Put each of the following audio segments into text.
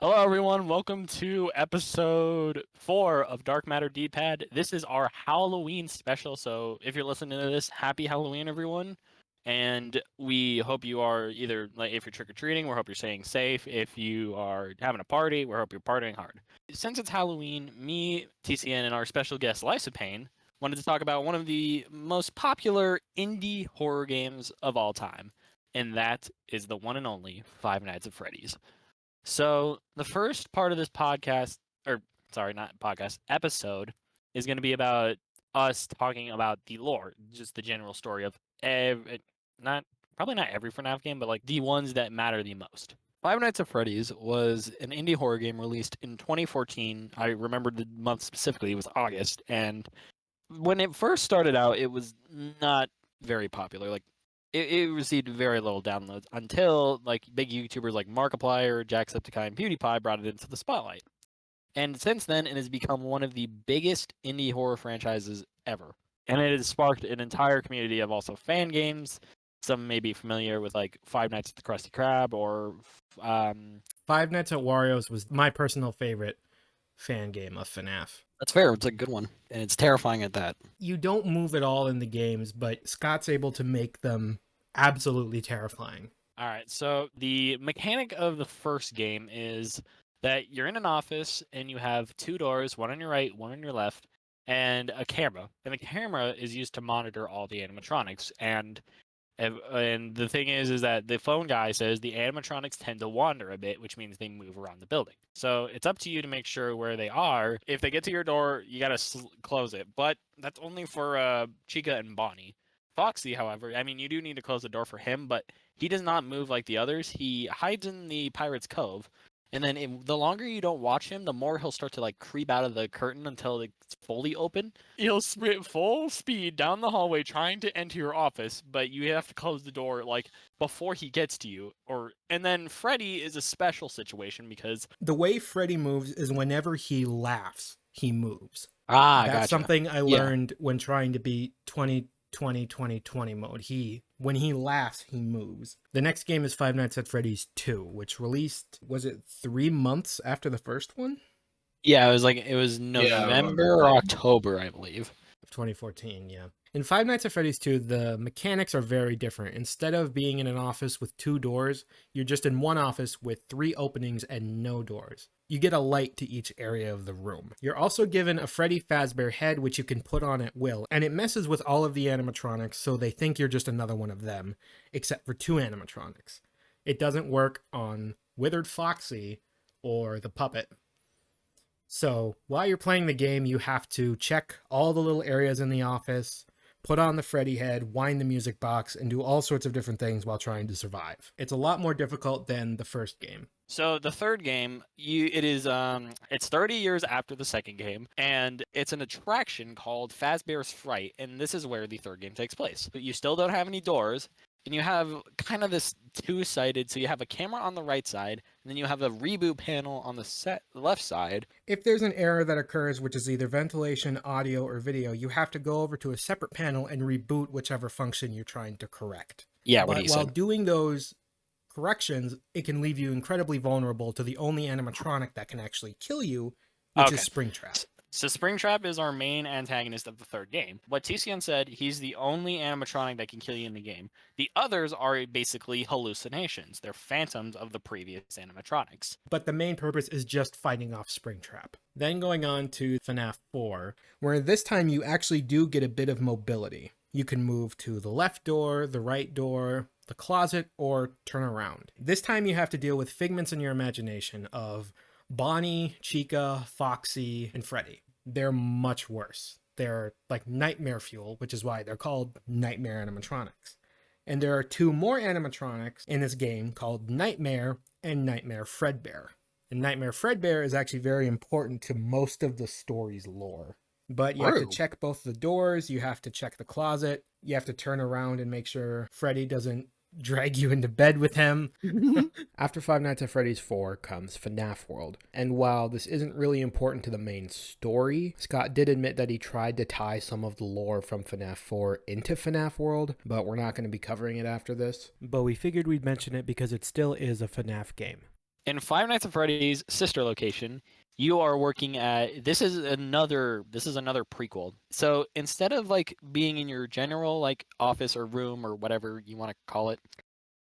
Hello, everyone. Welcome to episode 4 of DarkMatter D-Pad. This is our Halloween special. So, if you're listening to this, happy Halloween, everyone. And we hope you are either, like, if you're trick or treating, we hope you're staying safe. If you are having a party, we hope you're partying hard. Since it's Halloween, me, TCN, and our special guest, Lysa Payne, wanted to talk about one of the most popular indie horror games of all time. And that is the one and only Five Nights at Freddy's. So the first part of this podcast, or sorry, not podcast, episode, is going to be about us talking about the lore, just the general story of not probably not every FNAF game, but like the ones that matter the most. Five Nights at Freddy's was an indie horror game released in 2014. I remember the month specifically; it was August. And when it first started out, it was not very popular. Like it received very little downloads until like big YouTubers like Markiplier, Jacksepticeye, and PewDiePie brought it into the spotlight. And since then, it has become one of the biggest indie horror franchises ever. And it has sparked an entire community of also fan games. Some may be familiar with like Five Nights at the Krusty Krab or Five Nights at Wario's was my personal favorite fan game of FNAF. That's fair. It's a good one, and it's terrifying at that. You don't move at all in the games, but Scott's able to make them absolutely terrifying. All right, so the mechanic of the first game is that you're in an office and you have two doors, one on your right, one on your left, and a camera. And the camera is used to monitor all the animatronics. And the thing is that the phone guy says the animatronics tend to wander a bit, which means they move around the building. So it's up to you to make sure where they are. If they get to your door, you gotta close it. But that's only for Chica and Bonnie. Foxy, however, I mean, you do need to close the door for him, but he does not move like the others. He hides in the Pirate's Cove, and then the longer you don't watch him, the more he'll start to like creep out of the curtain until it's fully open. He'll sprint full speed down the hallway trying to enter your office, but you have to close the door like before he gets to you. And then Freddy is a special situation because The way Freddy moves is whenever he laughs, he moves. That's That's something I learned when trying to beat 2020 mode. When he laughs, he moves. The next game is Five Nights at Freddy's 2, which released, was it 3 months after the first one? Yeah, it was November or October, I believe. Of 2014, yeah. In Five Nights at Freddy's 2, the mechanics are very different. Instead of being in an office with 2 doors, you're just in one office with 3 openings and no doors. You get a light to each area of the room. You're also given a Freddy Fazbear head, which you can put on at will, and it messes with all of the animatronics, so they think you're just another one of them, except for 2 animatronics. It doesn't work on Withered Foxy or the puppet. So while you're playing the game, you have to check all the little areas in the office, put on the Freddy head, wind the music box, and do all sorts of different things while trying to survive. It's a lot more difficult than the first game. So the third game, it's 30 years after the second game, and it's an attraction called Fazbear's Fright, and this is where the third game takes place. But you still don't have any doors, and you have kind of this two-sided, so you have a camera on the right side, and then you have a reboot panel on the left side. If there's an error that occurs, which is either ventilation, audio, or video, you have to go over to a separate panel and reboot whichever function you're trying to correct. Yeah, but while doing those corrections, it can leave you incredibly vulnerable to the only animatronic that can actually kill you, which is Springtrap. So Springtrap is our main antagonist of the third game. What TCN said, he's the only animatronic that can kill you in the game. The others are basically hallucinations. They're phantoms of the previous animatronics. But the main purpose is just fighting off Springtrap. Then going on to FNAF 4, where this time you actually do get a bit of mobility. You can move to the left door, the right door, the closet, or turn around. This time you have to deal with figments in your imagination of Bonnie, Chica, Foxy, and Freddy. They're much worse. They're like nightmare fuel, which is why they're called Nightmare Animatronics. And there are 2 more animatronics in this game called Nightmare and Nightmare Fredbear. And Nightmare Fredbear is actually very important to most of the story's lore. But you have to check both the doors, you have to check the closet, you have to turn around and make sure Freddy doesn't drag you into bed with him. After Five Nights at Freddy's 4 comes FNAF World. And while this isn't really important to the main story, Scott did admit that he tried to tie some of the lore from FNAF 4 into FNAF World, but we're not going to be covering it after this. But we figured we'd mention it because it still is a FNAF game. In Five Nights at Freddy's sister location, you are working at this is another prequel. So instead of like being in your general like office or room or whatever you want to call it,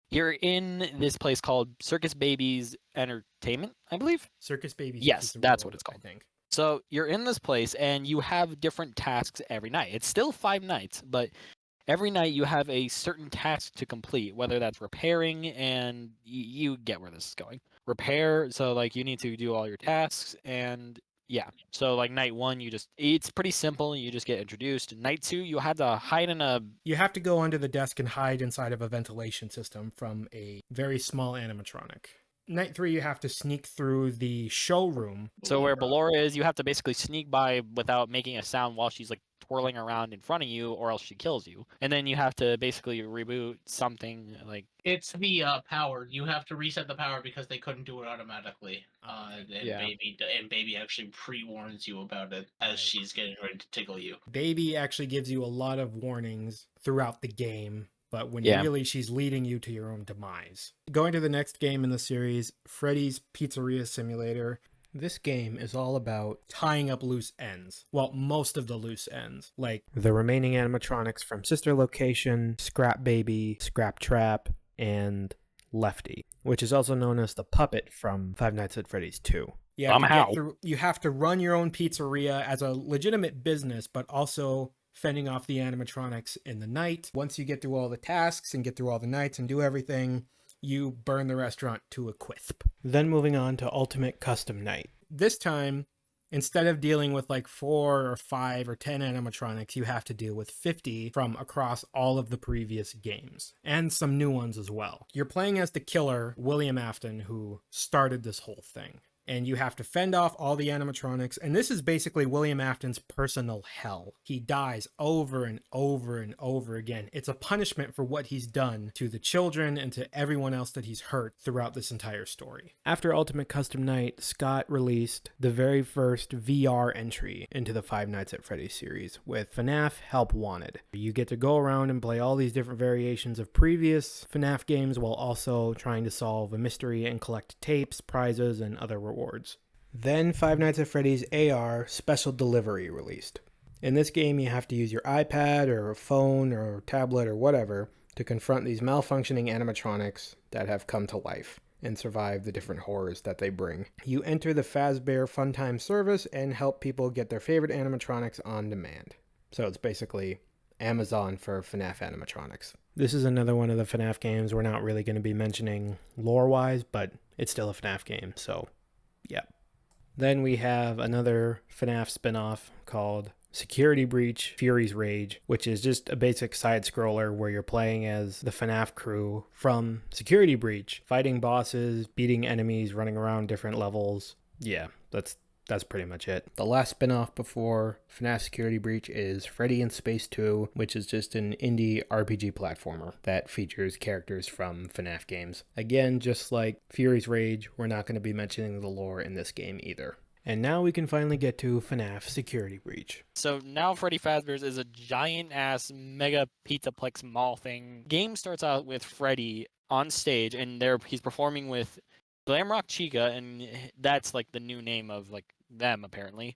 you're in this place called Circus Babies Entertainment, I believe. Circus Baby's Yes, Pizza that's what World, it's I called. think. So you're in this place and you have different tasks every night. It's still 5 nights, but every night you have a certain task to complete, whether that's repairing, and you get where this is going. Repair, so like you need to do all your tasks, and yeah. So like night one, it's pretty simple. You just get introduced. Night two, you had to hide in a. You have to go under the desk and hide inside of a ventilation system from a very small animatronic. Night 3, you have to sneak through the showroom. So where Ballora is, you have to basically sneak by without making a sound while she's like twirling around in front of you, or else she kills you. And then you have to basically reboot something like. It's the power. You have to reset the power because they couldn't do it automatically. And Yeah. baby actually pre-warns you about it as she's getting ready to tickle you. Baby actually gives you a lot of warnings throughout the game, but when Yeah. really she's leading you to your own demise. Going to the next game in the series, Freddy's Pizzeria Simulator. This game is all about tying up loose ends. Well, most of the loose ends. Like the remaining animatronics from Sister Location, Scrap Baby, Scrap Trap, and Lefty, which is also known as the puppet from Five Nights at Freddy's 2. You have to run your own pizzeria as a legitimate business, but also fending off the animatronics in the night. Once you get through all the tasks and get through all the nights and do everything, you burn the restaurant to a crisp. Then moving on to Ultimate Custom Night. This time, instead of dealing with like 4 or 5 or 10 animatronics, you have to deal with 50 from across all of the previous games, and some new ones as well. You're playing as the killer, William Afton, who started this whole thing. And you have to fend off all the animatronics. And this is basically William Afton's personal hell. He dies over and over and over again. It's a punishment for what he's done to the children and to everyone else that he's hurt throughout this entire story. After Ultimate Custom Night, Scott released the very first VR entry into the Five Nights at Freddy's series with FNAF Help Wanted. You get to go around and play all these different variations of previous FNAF games while also trying to solve a mystery and collect tapes, prizes, and other rewards. Then Five Nights at Freddy's AR Special Delivery released. In this game, you have to use your iPad or a phone or tablet or whatever to confront these malfunctioning animatronics that have come to life and survive the different horrors that they bring. You enter the Fazbear Funtime service and help people get their favorite animatronics on demand. So it's basically Amazon for FNAF animatronics. This is another one of the FNAF games we're not really going to be mentioning lore-wise, but it's still a FNAF game, so yeah. Then we have another FNAF spin-off called Security Breach Fury's Rage, which is just a basic side-scroller where you're playing as the FNAF crew from Security Breach, fighting bosses, beating enemies, running around different levels. Yeah, that's pretty much it. The last spin-off before FNAF Security Breach is Freddy in Space 2, which is just an indie RPG platformer that features characters from FNAF games. Again, just like Fury's Rage, we're not going to be mentioning the lore in this game either. And now we can finally get to FNAF Security Breach. So now Freddy Fazbear's is a giant-ass mega pizzaplex mall thing. Game starts out with Freddy on stage, and he's performing with Glamrock Chica, and that's like the new name of like them apparently.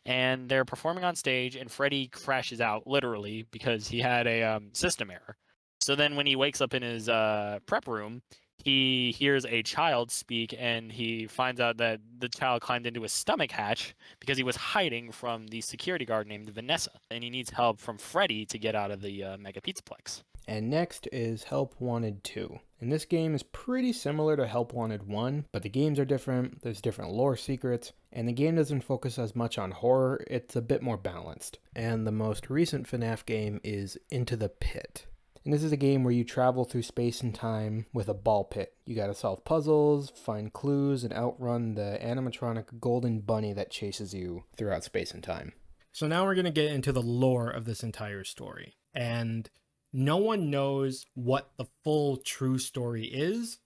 And they're performing on stage, and Freddy crashes out literally because he had a system error. So then when he wakes up in his prep room, he hears a child speak, and he finds out that the child climbed into his stomach hatch because he was hiding from the security guard named Vanessa, and he needs help from Freddy to get out of the mega pizzaplex. And next is Help Wanted 2. And this game is pretty similar to Help Wanted 1, but the games are different, there's different lore secrets, and the game doesn't focus as much on horror, it's a bit more balanced. And the most recent FNAF game is Into the Pit. And this is a game where you travel through space and time with a ball pit. You gotta solve puzzles, find clues, and outrun the animatronic golden bunny that chases you throughout space and time. So now we're gonna get into the lore of this entire story. And no one knows what the full true story is,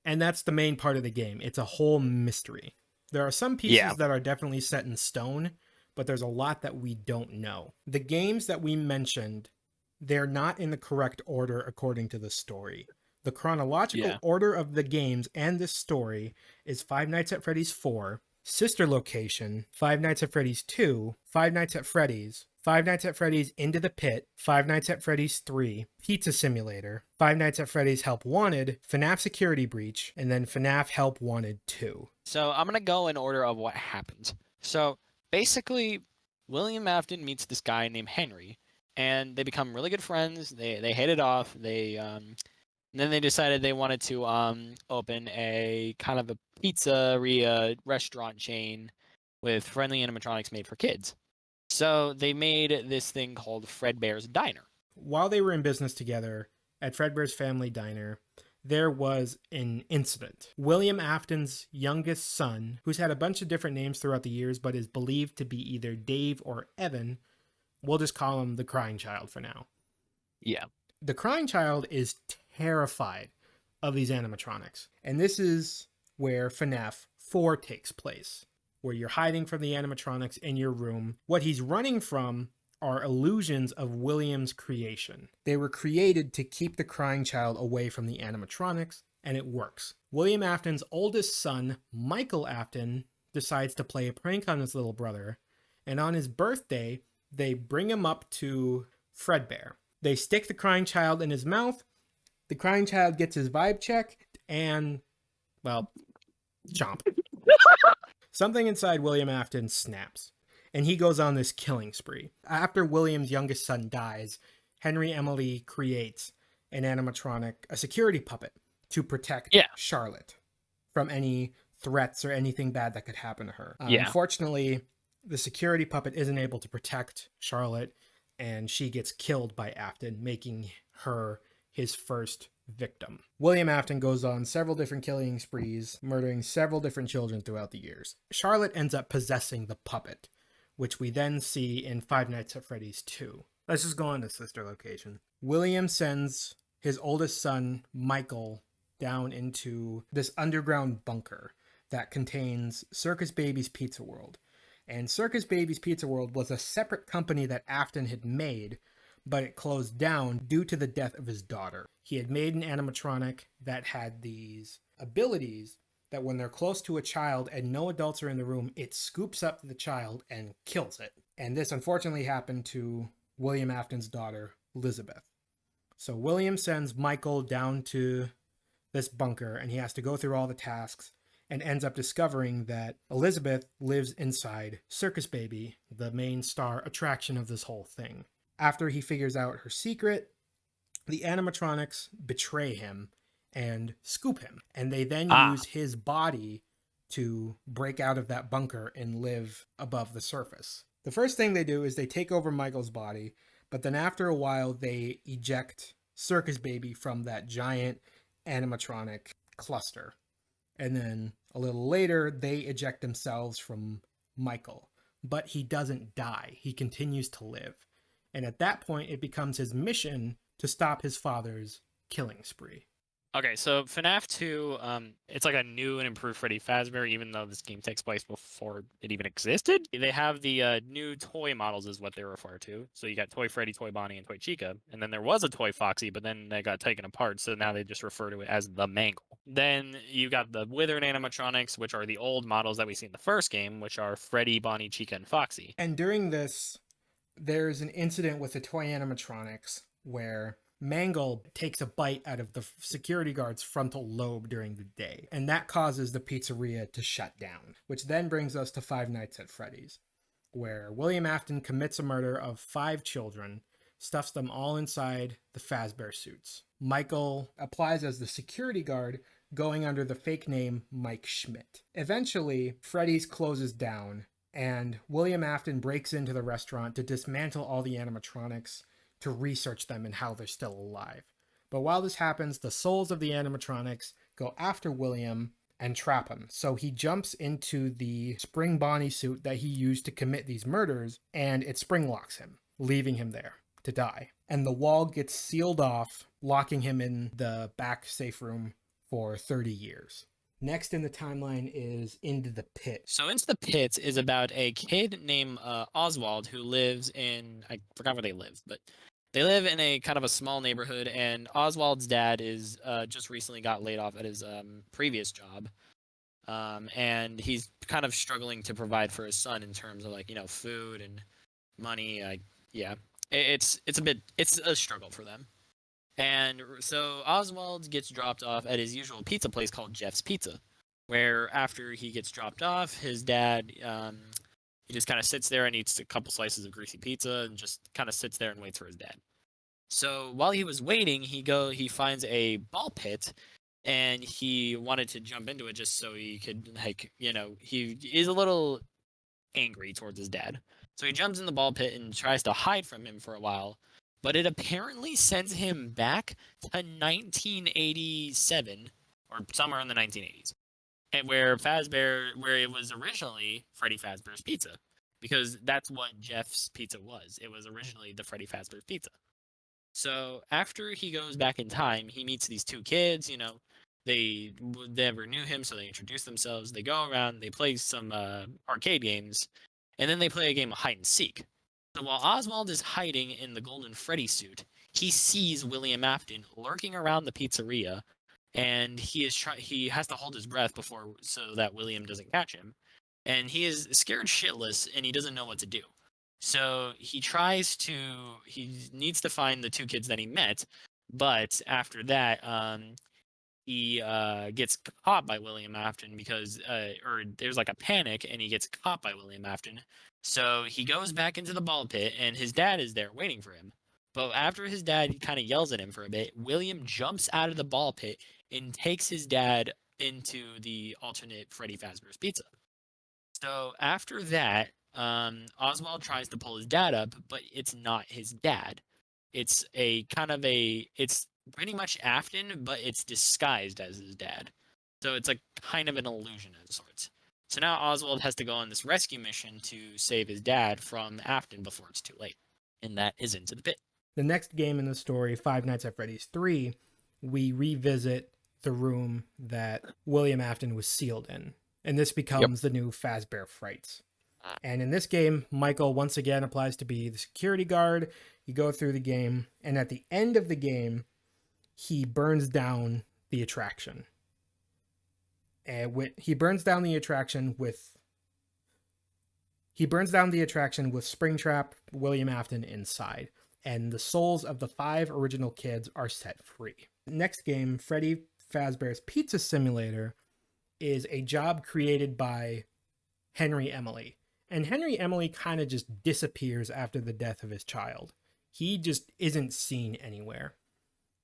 and that's the main part of the game. It's a whole mystery. There are some pieces that are definitely set in stone, but there's a lot that we don't know. The games that we mentioned, they're not in the correct order according to the story. The chronological Yeah. order of the games and this story is Five Nights at Freddy's 4, Sister Location, Five Nights at Freddy's 2, Five Nights at Freddy's, Five Nights at Freddy's Into the Pit, Five Nights at Freddy's 3, Pizza Simulator, Five Nights at Freddy's Help Wanted, FNAF Security Breach, and then FNAF Help Wanted 2. So I'm gonna go in order of what happened. So basically, William Afton meets this guy named Henry, and they become really good friends. They hit it off. And then they decided they wanted to open a kind of a pizzeria restaurant chain with friendly animatronics made for kids. So they made this thing called Fredbear's Diner. While they were in business together at Fredbear's Family Diner, there was an incident. William Afton's youngest son, who's had a bunch of different names throughout the years but is believed to be either Dave or Evan, we'll just call him the Crying Child for now. Yeah. The Crying Child is terrified of these animatronics. And this is where FNAF 4 takes place, where you're hiding from the animatronics in your room. What he's running from are illusions of William's creation. They were created to keep the Crying Child away from the animatronics, and it works. William Afton's oldest son, Michael Afton, decides to play a prank on his little brother, and on his birthday, they bring him up to Fredbear. They stick the Crying Child in his mouth. The Crying Child gets his vibe check, and, well, chomp. Something inside William Afton snaps, and he goes on this killing spree. After William's youngest son dies, Henry Emily creates an animatronic, a security puppet, to protect Charlotte from any threats or anything bad that could happen to her. Unfortunately, the security puppet isn't able to protect Charlotte, and she gets killed by Afton, making her his first victim. William Afton goes on several different killing sprees, murdering several different children throughout the years. Charlotte ends up possessing the puppet, which we then see in Five Nights at Freddy's 2. Let's just go on to Sister Location. William sends his oldest son, Michael, down into this underground bunker that contains Circus Baby's Pizza World. And Circus Baby's Pizza World was a separate company that Afton had made, but it closed down due to the death of his daughter. He had made an animatronic that had these abilities that when they're close to a child and no adults are in the room, it scoops up the child and kills it. And this unfortunately happened to William Afton's daughter, Elizabeth. So William sends Michael down to this bunker, and he has to go through all the tasks, and ends up discovering that Elizabeth lives inside Circus Baby, the main star attraction of this whole thing. After he figures out her secret, the animatronics betray him and scoop him, and they then use his body to break out of that bunker and live above the surface. The first thing they do is they take over Michael's body, but then after a while they eject Circus Baby from that giant animatronic cluster. And then a little later, they eject themselves from Michael. But he doesn't die. He continues to live. And at that point, it becomes his mission to stop his father's killing spree. Okay, so FNAF 2, it's like a new and improved Freddy Fazbear, even though this game takes place before it even existed. They have the new toy models is what they refer to. So you got Toy Freddy, Toy Bonnie, and Toy Chica. And then there was a Toy Foxy, but then they got taken apart, so now they just refer to it as the Mangle. Then you got the Withered animatronics, which are the old models that we see in the first game, which are Freddy, Bonnie, Chica, and Foxy. And during this, there's an incident with the toy animatronics where Mangle takes a bite out of the security guard's frontal lobe during the day, and that causes the pizzeria to shut down, which then brings us to Five Nights at Freddy's, where William Afton commits a murder of 5 children, stuffs them all inside the Fazbear suits. Michael applies as the security guard, going under the fake name Mike Schmidt. Eventually, Freddy's closes down, and William Afton breaks into the restaurant to dismantle all the animatronics, to research them and how they're still alive. But while this happens, the souls of the animatronics go after William and trap him. So he jumps into the spring Bonnie suit that he used to commit these murders, and it spring locks him, leaving him there to die. And the wall gets sealed off, locking him in the back safe room for 30 years. Next in the timeline is Into the Pit. So Into the Pit is about a kid named Oswald who lives in, I forgot where they live, but They live in a kind of a small neighborhood, and Oswald's dad is just recently got laid off at his previous job, and he's kind of struggling to provide for his son in terms of like food and money. Yeah, it's a struggle for them. And so Oswald gets dropped off at his usual pizza place called Jeff's Pizza, where after he gets dropped off, his dad he just kind of sits there and eats a couple slices of greasy pizza and just kind of sits there and waits for his dad. So while he was waiting, he finds a ball pit, and he wanted to jump into it just so he could he is a little angry towards his dad. So he jumps in the ball pit and tries to hide from him for a while, but it apparently sends him back to 1987 or somewhere in the 1980s, and where it was originally Freddy Fazbear's Pizza, because that's what Jeff's Pizza was. It was originally the Freddy Fazbear's Pizza. So after he goes back in time, he meets these two kids. They never knew him, so they introduce themselves. They go around, they play some arcade games, and then they play a game of hide and seek. So while Oswald is hiding in the Golden Freddy suit, he sees William Afton lurking around the pizzeria, and he has to hold his breath so that William doesn't catch him. And he is scared shitless, and he doesn't know what to do. So he needs to find the two kids that he met, but after that, he gets caught by William Afton or there's like a panic, and he gets caught by William Afton. So he goes back into the ball pit, and his dad is there waiting for him. But after his dad kind of yells at him for a bit, William jumps out of the ball pit and takes his dad into the alternate Freddy Fazbear's Pizza. So after that, Oswald tries to pull his dad up, but it's not his dad. It's it's pretty much Afton, but it's disguised as his dad. So it's like kind of an illusion of sorts. So now Oswald has to go on this rescue mission to save his dad from Afton before it's too late. And that is Into the Pit. The next game in the story, Five Nights at Freddy's 3, we revisit the room that William Afton was sealed in. And this becomes the new Fazbear Frights. And in this game, Michael once again applies to be the security guard. You go through the game, and at the end of the game, he burns down the attraction. And he burns down the attraction with Springtrap, William Afton inside, and the souls of the 5 original kids are set free. Next game, Freddy Fazbear's Pizza Simulator, is a job created by Henry Emily. And Henry Emily kind of just disappears after the death of his child. He just isn't seen anywhere.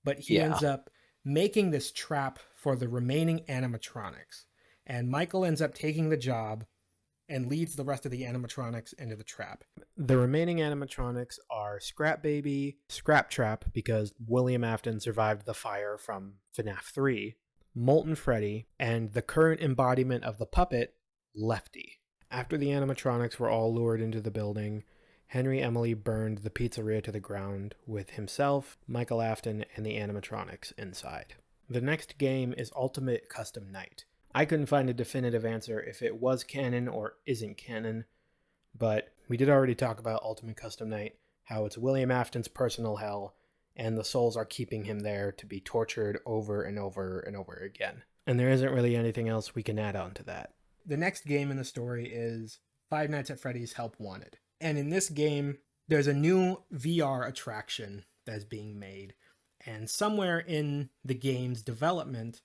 But he ends up making this trap for the remaining animatronics. And Michael ends up taking the job and leads the rest of the animatronics into the trap. The remaining animatronics are Scrap Baby, Scrap Trap, because William Afton survived the fire from FNAF 3, Molten Freddy, and the current embodiment of the puppet, Lefty. After the animatronics were all lured into the building, Henry Emily burned the pizzeria to the ground with himself, Michael Afton, and the animatronics inside. The next game is Ultimate Custom Night. I couldn't find a definitive answer if it was canon or isn't canon, but we did already talk about Ultimate Custom Night, how it's William Afton's personal hell, and the souls are keeping him there to be tortured over and over and over again. And there isn't really anything else we can add on to that. The next game in the story is Five Nights at Freddy's Help Wanted. And in this game, there's a new VR attraction that's being made. And somewhere in the game's development,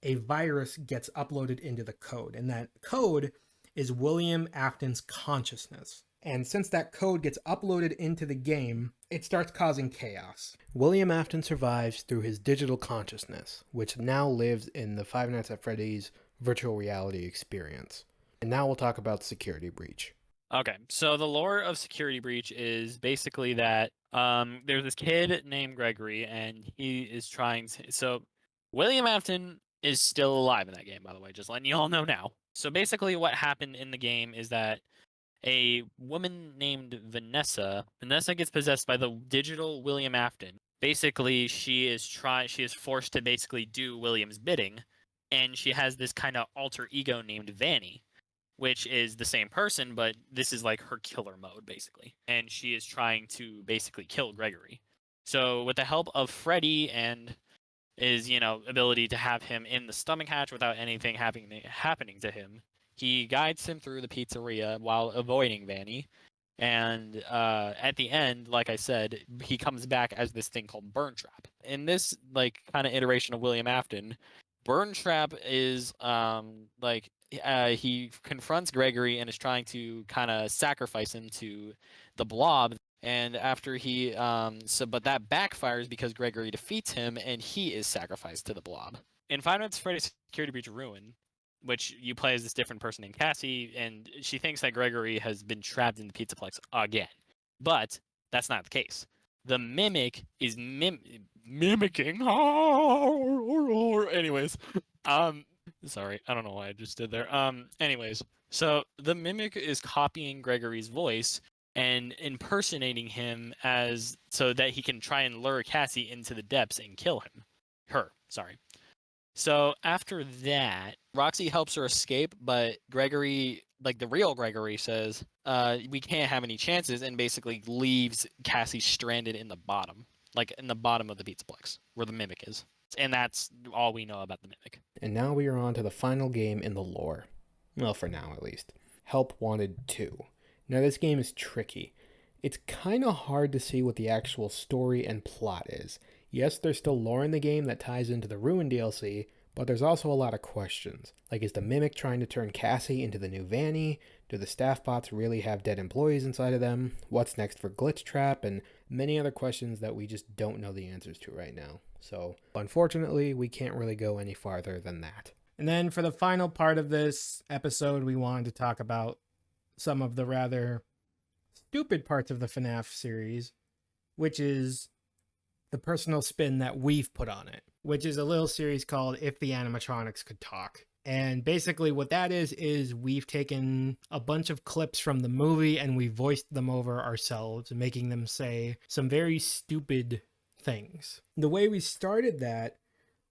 a virus gets uploaded into the code. And that code is William Afton's consciousness. And since that code gets uploaded into the game, it starts causing chaos. William Afton survives through his digital consciousness, which now lives in the Five Nights at Freddy's virtual reality experience. And now we'll talk about Security Breach. Okay, so the lore of Security Breach is basically that there's this kid named Gregory, and he is trying to... So William Afton is still alive in that game, by the way, just letting you all know now. So basically what happened in the game is that a woman named Vanessa gets possessed by the digital William Afton. Basically, she is forced to basically do William's bidding, and she has this kind of alter ego named Vanny, which is the same person, but this is like her killer mode, basically. And she is trying to basically kill Gregory. So with the help of Freddy and his, ability to have him in the stomach hatch without anything happening to him, he guides him through the pizzeria while avoiding Vanny. And at the end, like I said, he comes back as this thing called Burn Trap. In this kind of iteration of William Afton, Burn Trap is he confronts Gregory and is trying to kind of sacrifice him to the Blob. And after but that backfires because Gregory defeats him and he is sacrificed to the Blob. In Five Nights at Freddy's Security Breach Ruin, which you play as this different person named Cassie, and she thinks that Gregory has been trapped in the Pizzaplex again. But that's not the case. The Mimic is mimicking. Anyways, sorry, I don't know why I just did there. Anyways, so the Mimic is copying Gregory's voice and impersonating him so that he can try and lure Cassie into the depths and kill her. Sorry. So after that, Roxy helps her escape, but Gregory, the real Gregory, says, we can't have any chances, and basically leaves Cassie stranded in the bottom of the Pizzaplex, where the Mimic is. And that's all we know about the Mimic. And now we are on to the final game in the lore. Well, for now at least. Help Wanted 2. Now this game is tricky. It's kind of hard to see what the actual story and plot is. Yes, there's still lore in the game that ties into the Ruin DLC, but there's also a lot of questions. Like, is the Mimic trying to turn Cassie into the new Vanny? Do the staff bots really have dead employees inside of them? What's next for Glitch Trap? And many other questions that we just don't know the answers to right now. So, unfortunately, we can't really go any farther than that. And then for the final part of this episode, we wanted to talk about some of the rather stupid parts of the FNAF series, which is the personal spin that we've put on it, which is a little series called If the Animatronics Could Talk. And basically what that is we've taken a bunch of clips from the movie and we voiced them over ourselves, making them say some very stupid things. The way we started that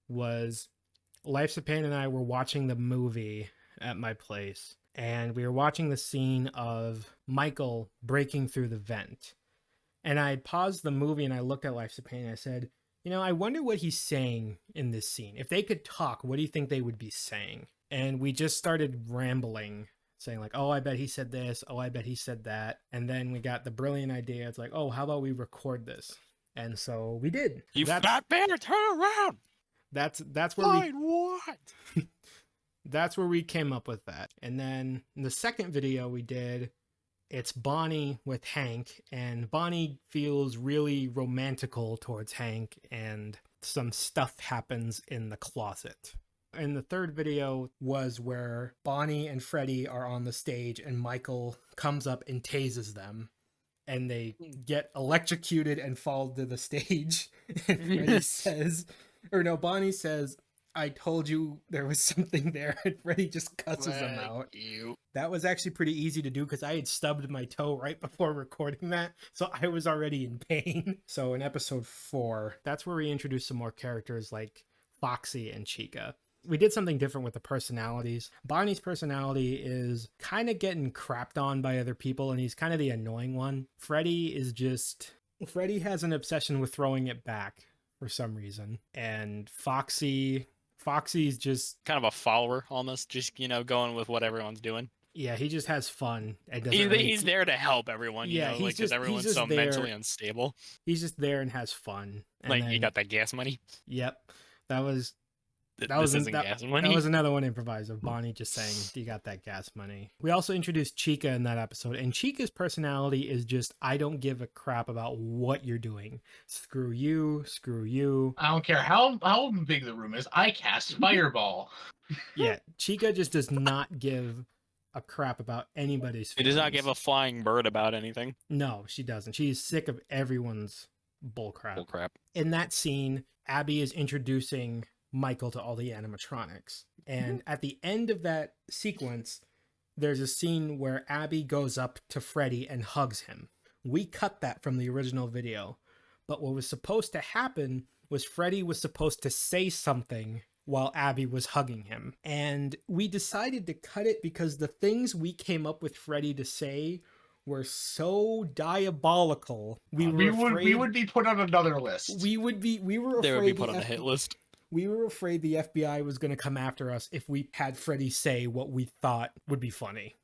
was Lifespan and I were watching the movie at my place, and we were watching the scene of Michael breaking through the vent. And I paused the movie and I looked at Lifespan and I said, I wonder what he's saying in this scene. If they could talk, what do you think they would be saying? And we just started rambling, saying like, oh, I bet he said this. Oh, I bet he said that. And then we got the brilliant idea. It's like, oh, how about we record this? And so we did. You fat bear, turn around. That's where what? That's where we came up with that. And then in the second video we did, it's Bonnie with Hank, and Bonnie feels really romantical towards Hank, and some stuff happens in the closet. And the third video was where Bonnie and Freddy are on the stage, and Michael comes up and tases them, and they get electrocuted and fall to the stage. And Freddy says, Bonnie says, I told you there was something there, and Freddy just cusses them out. That was actually pretty easy to do because I had stubbed my toe right before recording that, so I was already in pain. So in episode 4, that's where we introduced some more characters like Foxy and Chica. We did something different with the personalities. Bonnie's personality is kind of getting crapped on by other people, and he's kind of the annoying one. Freddy Freddy has an obsession with throwing it back for some reason, and Foxy's just kind of a follower almost, just going with what everyone's doing. Yeah, he just has fun. He's there to help everyone. Because everyone's so mentally unstable. He's just there and has fun. And you got that gas money. Yep, that was gas money. That was another one improvised of Bonnie just saying, "You got that gas money." We also introduced Chica in that episode, and Chica's personality is just, I don't give a crap about what you're doing. Screw you. I don't care how big the room is. I cast Fireball. Yeah, Chica just does not give a crap about anybody's feelings. She does not give a flying bird about anything. No, she doesn't. She's sick of everyone's bullcrap. In that scene, Abby is introducing Michael to all the animatronics. And at the end of that sequence, there's a scene where Abby goes up to Freddy and hugs him. We cut that from the original video. But what was supposed to happen was Freddy was supposed to say something while Abby was hugging him. And we decided to cut it because the things we came up with Freddy to say were so diabolical. We were we afraid would be put on another list. we were They would be afraid put on a hit list. we were afraid the FBI was going to come after us if we had Freddy say what we thought would be funny.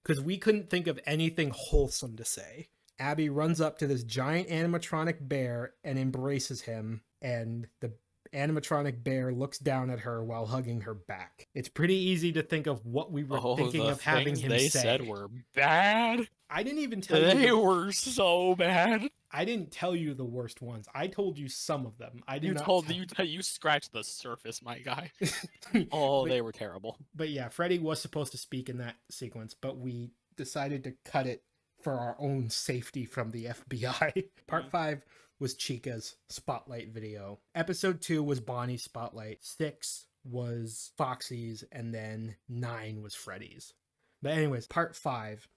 Because we couldn't think of anything wholesome to say. Abby runs up to this giant animatronic bear and embraces him, and the animatronic bear looks down at her while hugging her back. It's pretty easy to think of what we were thinking the of having things him they say. said were bad. I didn't even tell They you. were so bad. I didn't tell you the worst ones. I told you some of them. I did You not told tell- you scratched the surface, my guy. Oh, But- they were terrible. But yeah, Freddy was supposed to speak in that sequence, but we decided to cut it for our own safety from the FBI. Part 5 was Chica's spotlight video. Episode 2 was Bonnie's spotlight. 6 was Foxy's, and then 9 was Freddy's. But anyways, part 5.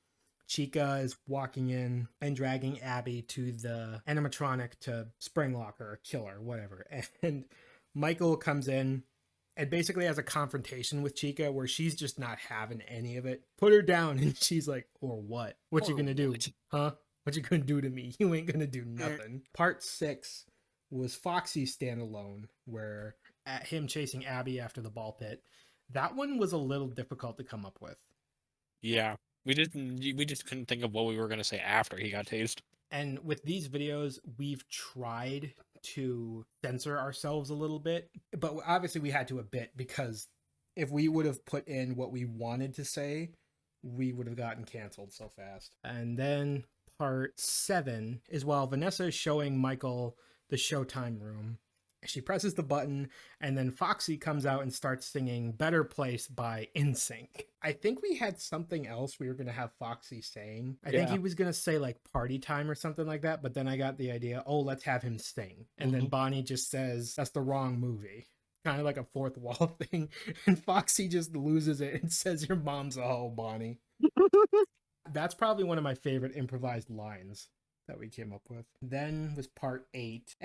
Chica is walking in and dragging Abby to the animatronic to spring lock her or kill her, whatever. And Michael comes in and basically has a confrontation with Chica where she's just not having any of it. Put her down, and she's like, or what? What you Or gonna do? what? Huh? What you gonna do to me? You ain't gonna do nothing. Part 6 was Foxy's standalone, where at him chasing Abby after the ball pit. That one was a little difficult to come up with. Yeah, we just couldn't think of what we were gonna say after he got tased. And with these videos, we've tried to censor ourselves a little bit, but obviously we had to a bit, because if we would have put in what we wanted to say, we would have gotten canceled so fast. And then part 7 is while Vanessa is showing Michael the Showtime room. She presses the button, and then Foxy comes out and starts singing Better Place by NSYNC. I think we had something else we were going to have Foxy saying. I think Yeah. he was going to say like Party Time or something like that, but then I got the idea, oh, let's have him sing. And then Mhm. Bonnie just says, that's the wrong movie. Kind of like a fourth wall thing. And Foxy just loses it and says, your mom's a hoe, Bonnie. That's probably one of my favorite improvised lines that we came up with. Then was part 8.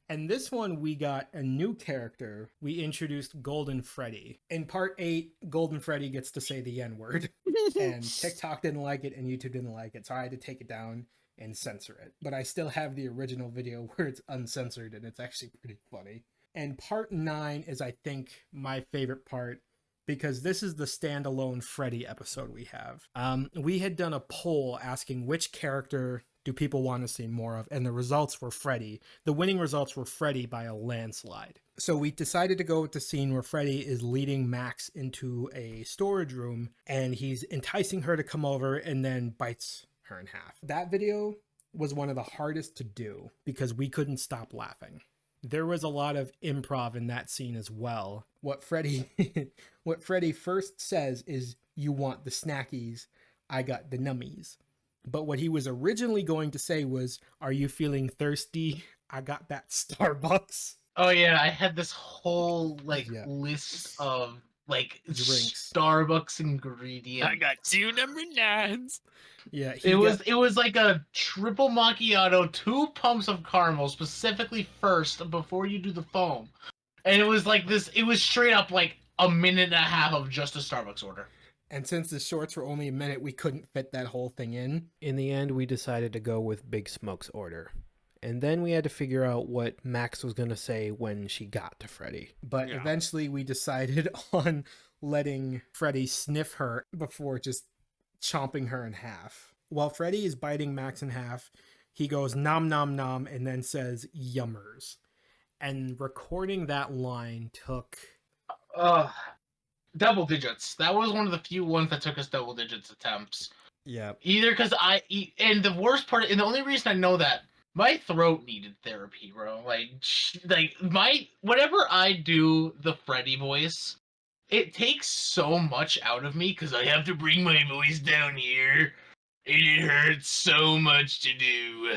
And this one, we got a new character. We introduced Golden Freddy. In part 8, Golden Freddy gets to say the N-word. And TikTok didn't like it, and YouTube didn't like it. So I had to take it down and censor it. But I still have the original video where it's uncensored, and it's actually pretty funny. And part 9 is, I think, my favorite part, because this is the standalone Freddy episode we have. We had done a poll asking which character do people want to see more of, and the results were Freddy. The winning results were Freddy by a landslide. So we decided to go with the scene where Freddy is leading Max into a storage room, and he's enticing her to come over and then bites her in half. That video was one of the hardest to do because we couldn't stop laughing. There was a lot of improv in that scene as well. What Freddy first says is, you want the snackies, I got the nummies. But what he was originally going to say was, are you feeling thirsty? I got that Starbucks. Oh yeah, I had this whole Yeah. list of Drinks. Starbucks ingredients. I got 2 number 9s. Yeah, It was like a triple macchiato, 2 pumps of caramel, specifically first before you do the foam. And it was like this. It was straight up like a minute and a half of just a Starbucks order. And since the shorts were only a minute, we couldn't fit that whole thing in. In the end, we decided to go with Big Smoke's order. And then we had to figure out what Max was going to say when she got to Freddy. But Yeah. eventually we decided on letting Freddy sniff her before just chomping her in half. While Freddy is biting Max in half, he goes nom nom nom and then says yummers. And recording that line took... Double digits. That was one of the few ones that took us double digits attempts. Yeah. Either because and the worst part, and the only reason I know that, my throat needed therapy, bro. Whenever I do the Freddy voice, it takes so much out of me because I have to bring my voice down here, and it hurts so much to do.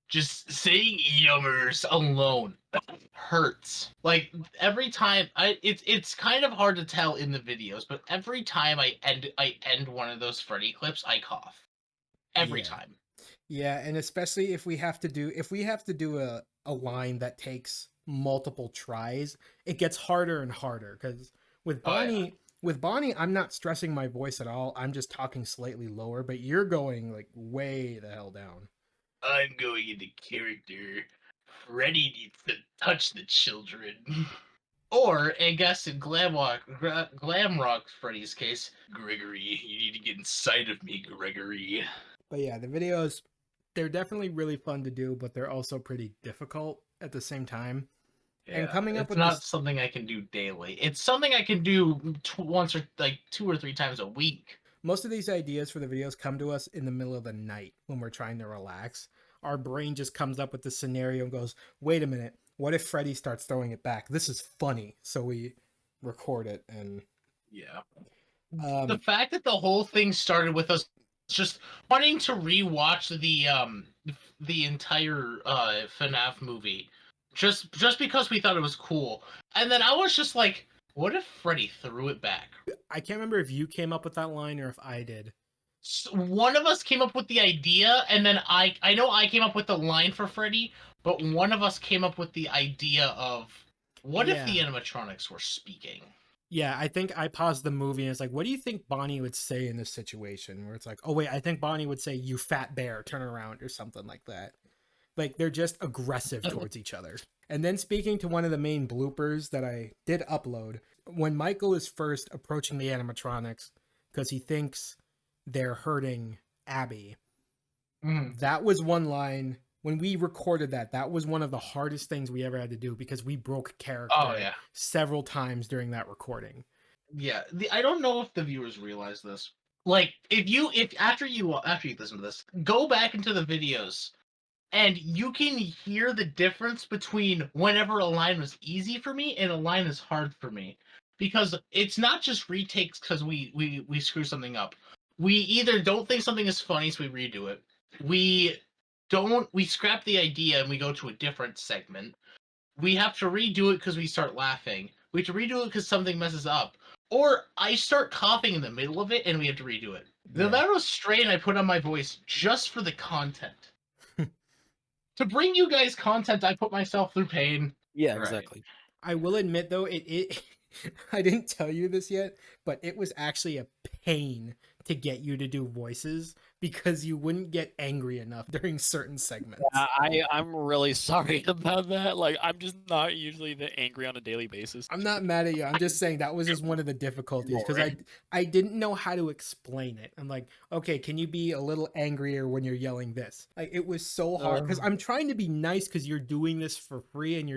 Just saying yummers alone hurts. Like every time it's kind of hard to tell in the videos, but every time I end one of those Freddy clips, I cough. Every Yeah. time. Yeah, and especially if we have to do a line that takes multiple tries, it gets harder and harder because with Oh, yeah. Bonnie, With Bonnie, I'm not stressing my voice at all. I'm just talking slightly lower, but you're going like way the hell down. I'm going into character. Freddy needs to touch the children. Or, I guess in Glamrock Freddy's case, Gregory, you need to get inside of me, Gregory. But yeah, the videos, they're definitely really fun to do, but they're also pretty difficult at the same time. Yeah, And coming up it's with not this, something I can do daily. It's something I can do once or like 2 or 3 times a week. most of these ideas for the videos come to us in the middle of the night when we're trying to relax. Our brain just comes up with the scenario and goes, wait a minute, what if Freddy starts throwing it back? This is funny. So we record it and Yeah. The fact that the whole thing started with us just wanting to rewatch the entire FNAF movie just because we thought it was cool. And then I was just like, what if Freddy threw it back? I can't remember if you came up with that line or if I did. So one of us came up with the idea, and then I know I came up with the line for Freddy, but one of us came up with the idea of what if the Yeah. animatronics were speaking? Yeah, I think I paused the movie and it's like, what do you think Bonnie would say in this situation? Where it's like, oh wait, I think Bonnie would say, "You fat bear, turn around," or something like that. Like they're just aggressive towards each other. And then speaking to one of the main bloopers that I did upload, when Michael is first approaching the animatronics because he thinks they're hurting Abby, that was one line. When we recorded that, that was one of the hardest things we ever had to do because we broke character Oh yeah. several times during that recording. Yeah, I don't know if the viewers realize this. Like, if after you listen to this, go back into the videos, and you can hear the difference between whenever a line was easy for me and a line is hard for me, because it's not just retakes because we screw something up. We either don't think something is funny, so we redo it. We scrap the idea and we go to a different segment. We have to redo it because we start laughing. We have to redo it because something messes up. Or I start coughing in the middle of it and we have to redo it. The amount of strain I put on my voice just for the content. To bring you guys content, I put myself through pain. Yeah, Right. exactly. I will admit though, it I didn't tell you this yet, but it was actually a pain to get you to do voices because you wouldn't get angry enough during certain segments. I'm really sorry about that. Like, I'm just not usually that angry on a daily basis. I'm not mad at you. I'm just saying that was just one of the difficulties because I didn't know how to explain it. I'm like, okay, can you be a little angrier when you're yelling this? Like it was so hard because I'm trying to be nice because you're doing this for free and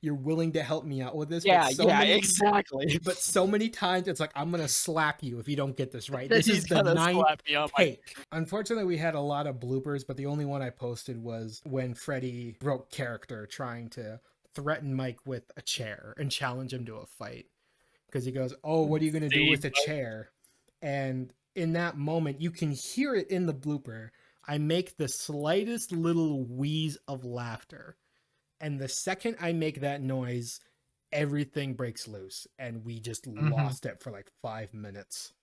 you're willing to help me out with this. Yeah, but so many, exactly. But so many times it's like I'm gonna slap you if you don't get this right. This He's is the gonna ninth slap me on my take. Unfortunately, we had a lot of bloopers, but the only one I posted was when Freddy broke character trying to threaten Mike with a chair and challenge him to a fight. Because he goes, "Oh, what are you going to do with a chair?" And in that moment, you can hear it in the blooper. I make the slightest little wheeze of laughter. And the second I make that noise, everything breaks loose. And we just lost it for like 5 minutes.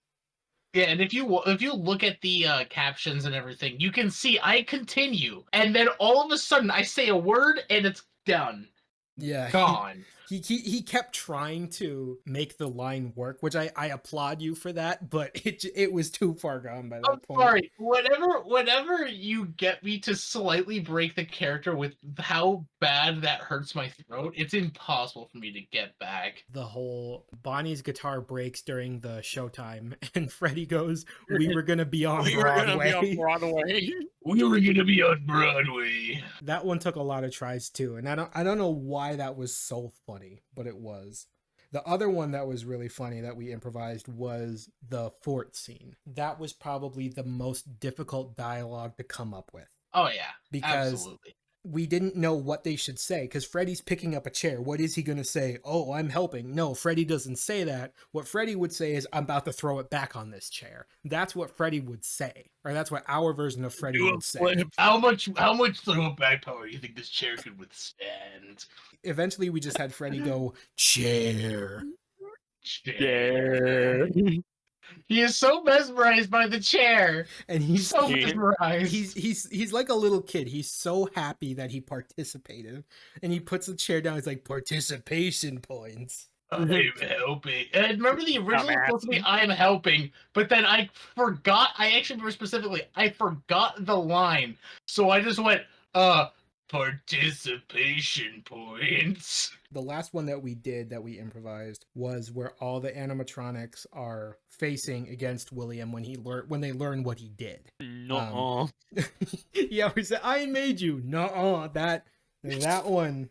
Yeah, and if you look at the captions and everything, you can see I continue, and then all of a sudden I say a word and it's done. Yeah, Gone. He kept trying to make the line work, which I applaud you for that, but it was too far gone by that I'm point. sorry. Whenever you get me to slightly break the character with how bad that hurts my throat, it's impossible for me to get back. The whole Bonnie's guitar breaks during the showtime, and Freddy goes, "We were gonna be on Broadway." Broadway. We were gonna be on Broadway. That one took a lot of tries too, and I don't know why that was so funny, but it was. The other one that was really funny that we improvised was the fort scene. That was probably the most difficult dialogue to come up with. Oh yeah, because absolutely. We didn't know what they should say because Freddy's picking up a chair. What is he going to say? "Oh, I'm helping." No, Freddy doesn't say that. What Freddy would say is, "I'm about to throw it back on this chair." That's what Freddy would say. Or that's what our version of Freddy would say. How much throw back power do you think this chair could withstand? Eventually, we just had Freddy go, "Chair." Chair. He is so mesmerized by the chair. And he's so mesmerized. He's like a little kid. He's so happy that he participated. And he puts the chair down. He's like, "Participation points." I'm helping. And remember the original was supposed to be Dumbass. I am helping, but then I forgot. I actually more specifically, I forgot the line. So I just went, participation points. The last one that we did that we improvised was where all the animatronics are facing against William when they learn what he did. No. Yeah, we said I made you. No, that one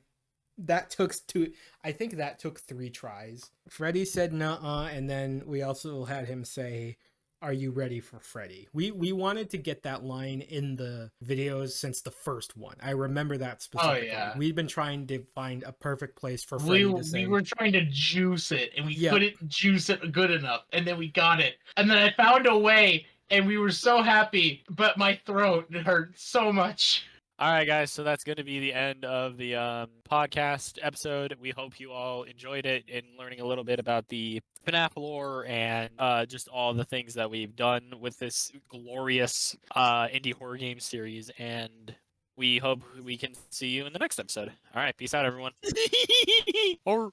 that took two. I think that took 3 tries. Freddy said nuh-uh, and then we also had him say, "Are you ready for Freddy?" We wanted to get that line in the videos since the first one. I remember that specifically. yeah. We've been trying to find a perfect place for Freddy to say. We were trying to juice it, and we Yeah. couldn't juice it good enough, and then we got it. And then I found a way, and we were so happy, but my throat hurt so much. All right, guys. So that's going to be the end of the podcast episode. We hope you all enjoyed it and learning a little bit about the FNAF lore and just all the things that we've done with this glorious indie horror game series. And we hope we can see you in the next episode. All right, peace out, everyone. or.